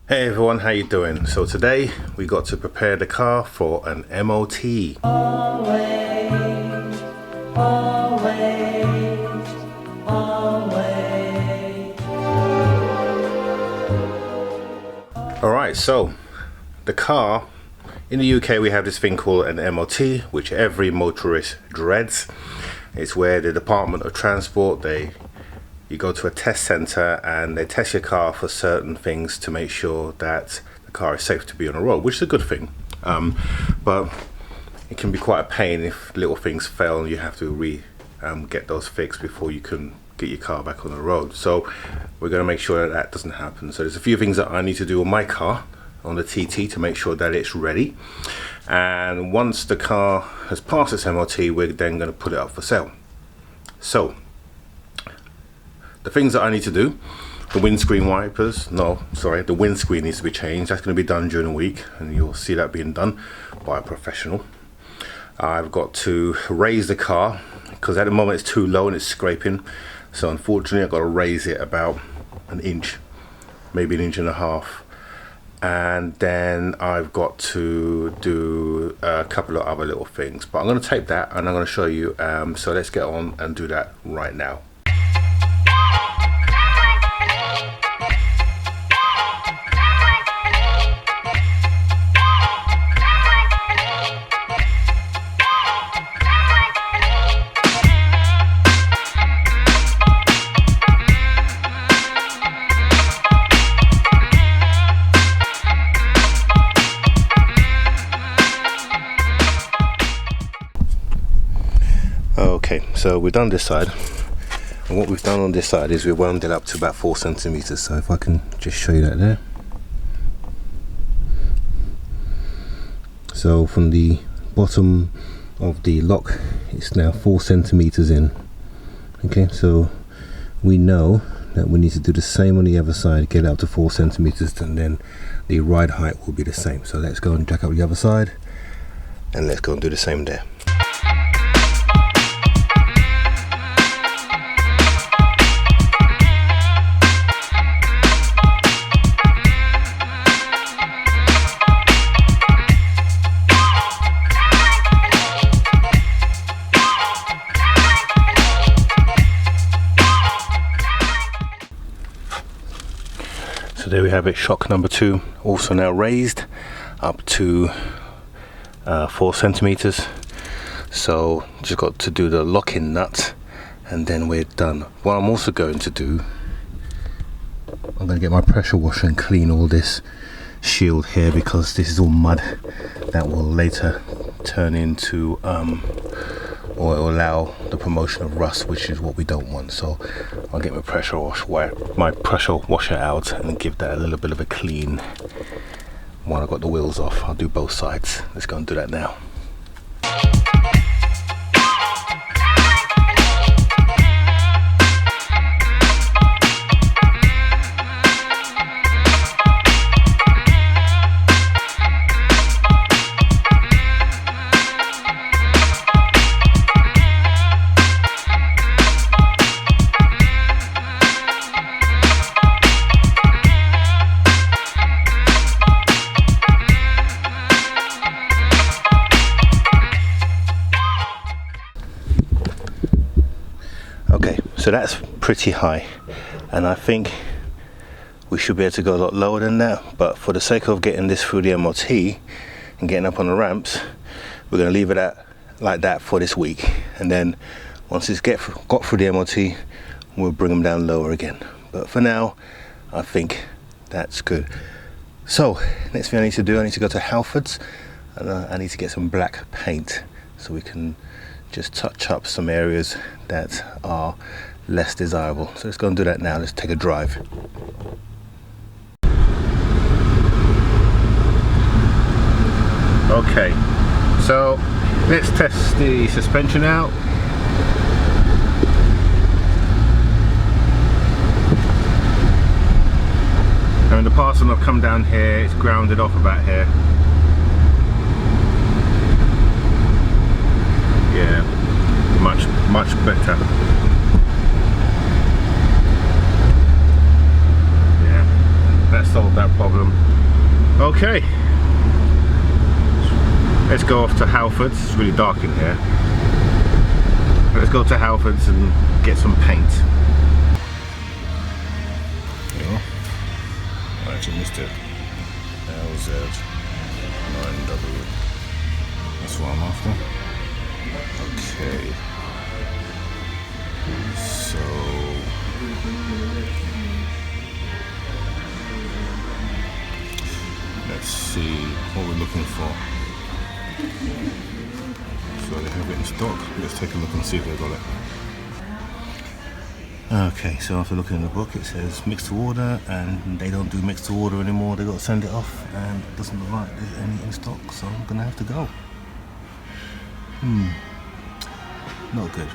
Hey everyone, how you doing? So today we got to prepare the car for an MOT. Always, always, always. Alright, so the car, in the UK we have this thing called an MOT, which every motorist dreads. It's where the Department of Transport, you go to a test center and they test your car for certain things to make sure that the car is safe to be on the road, which is a good thing. But it can be quite a pain if little things fail and you have to get those fixed before you can get your car back on the road. So we're going to make sure that that doesn't happen. So there's a few things that I need to do on my car, on the TT, to make sure that it's ready. And once the car has passed its MOT, we're then going to put it up for sale. So the things that I need to do: the windscreen wipers, the windscreen needs to be changed. That's going to be done during the week and you'll see that being done by a professional. I've got to raise the car because at the moment it's too low and it's scraping. So unfortunately I've got to raise it about an inch, maybe an inch and a half. And then I've got to do a couple of other little things. But I'm going to tape that and I'm going to show you. So let's get on and do that right now. Okay, so we've done this side, and what we've done on this side is we wound it up to about 4 centimeters. So if I can just show you that there. So from the bottom of the lock, it's now 4 centimeters in. Okay, so we know that we need to do the same on the other side, get it up to 4 centimeters, and then the ride height will be the same. So let's go and jack up the other side, and let's go and do the same there. So there we have it, shock number 2, also now raised up to 4 centimeters. So just got to do the lock-in nut and then we're done. What I'm also going to do, I'm going to get my pressure washer and clean all this shield here, because this is all mud that will later turn into or allow the promotion of rust, which is what we don't want. So I'll get my pressure washer out and give that a little bit of a clean. When I got the wheels off, I'll do both sides. Let's go and do that now. Okay, so that's pretty high, and I think we should be able to go a lot lower than that, but for the sake of getting this through the MOT and getting up on the ramps, we're going to leave it like that for this week, and then once it's got through the MOT, we'll bring them down lower again. But for now, I think that's good. So next thing I need to do, I need to go to Halfords and I need to get some black paint so we can just touch up some areas that are less desirable. So let's go and do that now. Let's take a drive. Okay, so let's test the suspension out. And in the past when I've come down here, it's grounded off about here. Yeah, much better. Yeah, that solved that problem. Okay, let's go off to Halfords. It's really dark in here. Let's go to Halfords and get some paint. Yeah. I actually missed it. LZ9W. That's what I'm after. Okay. So let's see what we're looking for. So they have it in stock. Let's take a look and see if they've got it. Okay, so after looking in the book, it says mixed to order, and they don't do mixed to order anymore. They got to send it off, and it doesn't look like there's any in stock, so I'm gonna have to go. Not good.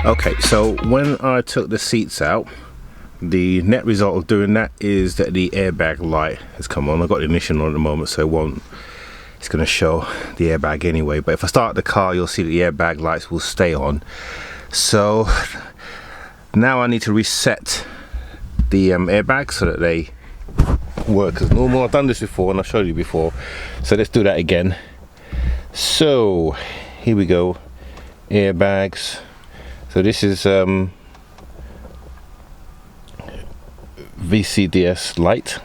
Okay, so when I took the seats out, the net result of doing that is that the airbag light has come on. I've got the ignition on at the moment, so it's going to show the airbag anyway. But if I start the car, you'll see that the airbag lights will stay on. So now I need to reset the airbags so that they work as normal. I've done this before and I showed you before, so let's do that again. So here we go, airbags. So this is VCDS light.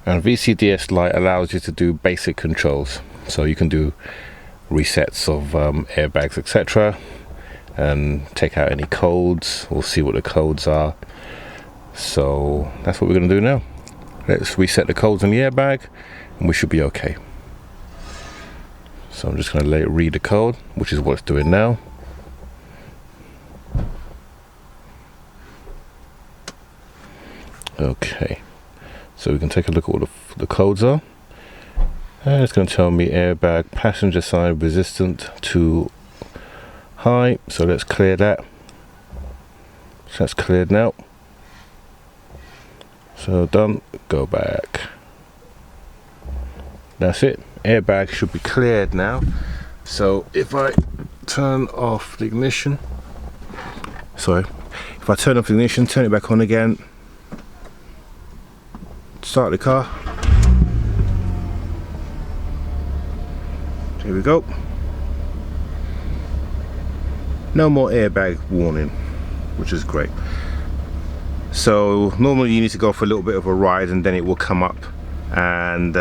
And VCDS light allows you to do basic controls. So you can do resets of airbags, etc. and take out any codes. We'll see what the codes are. So that's what we're going to do now. Let's reset the codes on the airbag and we should be okay. So I'm just going to let it read the code, which is what it's doing now. Okay, so we can take a look at what the codes are. And it's going to tell me airbag passenger side resistant to high. So let's clear that. So that's cleared now. So done, go back. That's it. Airbag should be cleared now. So if I turn off the ignition, turn it back on again, start the car. Here we go. No more airbag warning, which is great. So normally you need to go for a little bit of a ride and then it will come up, and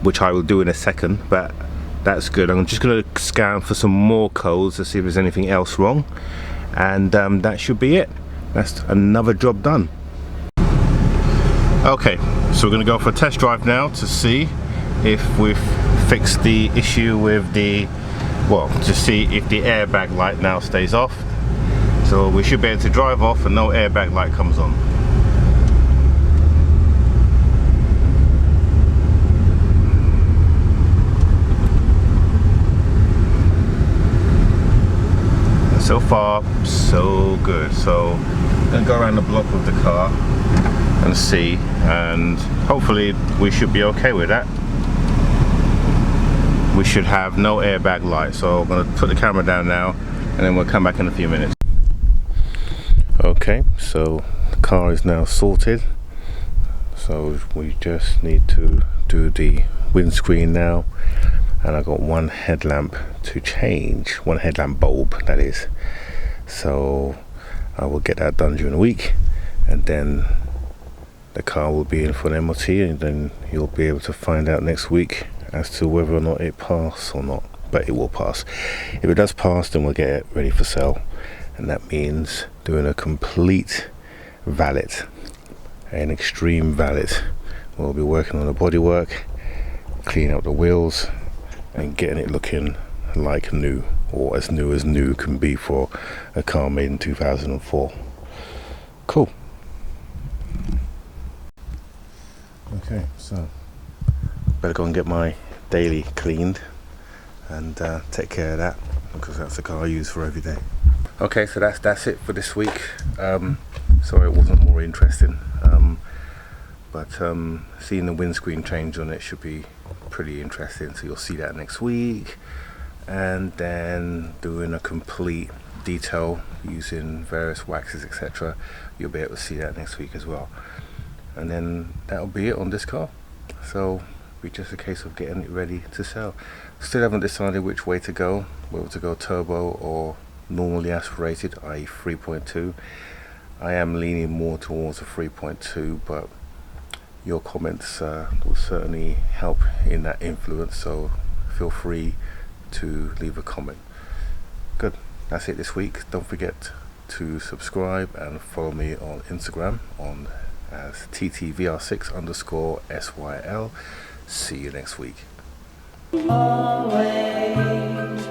which I will do in a second, but that's good. I'm just going to scan for some more codes to see if there's anything else wrong, and that should be it. That's another job done. Okay, so we're going to go for a test drive now to see if we've fixed the issue with the, to see if the airbag light now stays off. So we should be able to drive off and no airbag light comes on. far so good. So I'm gonna go around the block with the car and see, and hopefully we should be okay with that. We should have no airbag light, so I'm gonna put the camera down now and then we'll come back in a few minutes. Okay, so the car is now sorted, so we just need to do the windscreen now, and I got one headlamp to change, one headlamp bulb that is, so I will get that done during the week, and then the car will be in for an MOT, and then you'll be able to find out next week as to whether or not it passed or not. But it will pass. If it does pass, then we'll get it ready for sale, and that means doing a complete valet, an extreme valet. We'll be working on the bodywork, cleaning up the wheels, and getting it looking like new, or as new can be for a car made in 2004. Cool. Okay, so better go and get my daily cleaned and take care of that, because that's the car I use for every day. Okay, so that's it for this week. Sorry it wasn't more interesting, but seeing the windscreen change on it should be pretty interesting, so you'll see that next week. And then doing a complete detail using various waxes, etc. You'll be able to see that next week as well. And then that'll be it on this car, so it'll be just a case of getting it ready to sell. Still haven't decided which way to go, whether to go turbo or normally aspirated, i.e. 3.2. I am leaning more towards a 3.2, but your comments will certainly help in that influence, so feel free to leave a comment. Good, that's it this week. Don't forget to subscribe and follow me on Instagram on as TTVR6_SYL. See you next week. Always.